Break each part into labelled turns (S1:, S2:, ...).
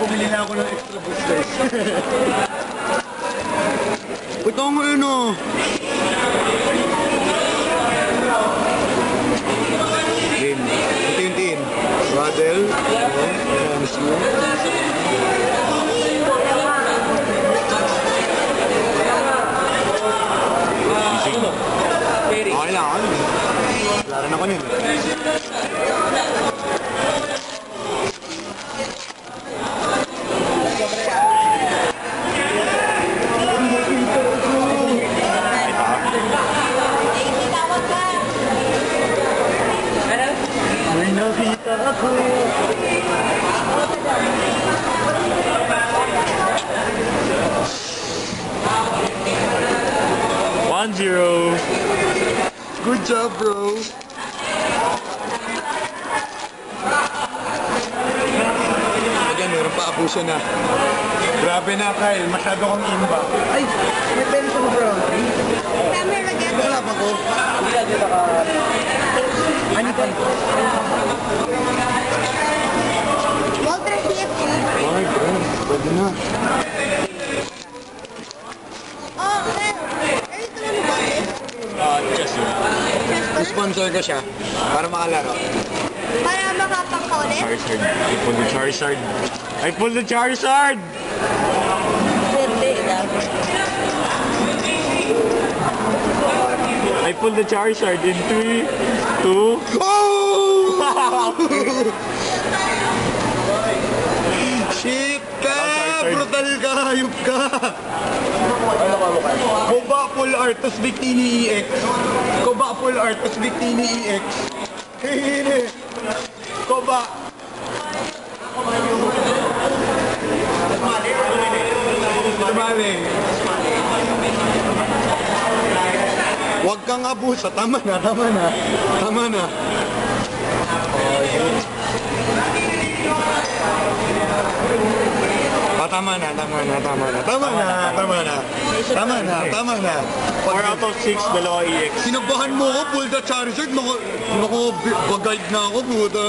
S1: bumili na ako ng extra boosters. Ito mo yun o. Game. Unti-untiin. Radel. MSU. Okay lang ako. Wala rin ako nun. May nakita ako.
S2: One zero.
S1: Good job, bro. Again, meron pa abuso na. Grabe na, Kyle. Masyado kang imba. Ay, may penis ako, bro.
S3: Camera again.
S1: Wala pa ko. Ano pa?
S3: Walter Hit.
S1: Ay, bro. Pwede na.
S3: Oh, well. Are you the one who bought this?
S2: Chester.
S3: Chester?
S1: Sponsor ko siya para makalaro.
S3: Para makapang-ulit?
S2: Charizard. I pulled the Charizard. I pulled the Charizard! I pulled the Charizard in 3, 2...
S1: Oh! Shit ka! Brutal ka! Hayop ka! Koba full art, tas Victini EX. Koba full art, tas Victini EX. Hihini! Koba! Tumali! Huwag kang abuso. Tama na, tama na. Tama na. Tama na, tama na, tama na. Tama na, tama na. Tama na, tama na.
S2: 4 out of 6, dalawa EX.
S1: Sinabahan mo ko, pull the Charizard. Naku, bagayad na ako, puta.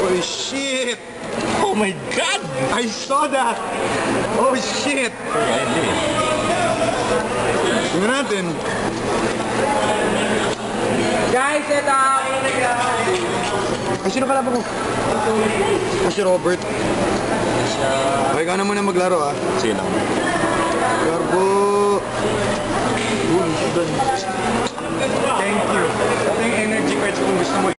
S1: Oh, shit.
S2: Oh my God!
S1: I saw that. Oh, shit. Tingnan natin.
S4: Guys, set up!
S1: Ay, sino ka ko? Si Robert. Okay, ikaw na muna maglaro, ah.
S2: Sige lang.
S1: Garbo. Thank you. Ito yung energy cards kung gusto mo.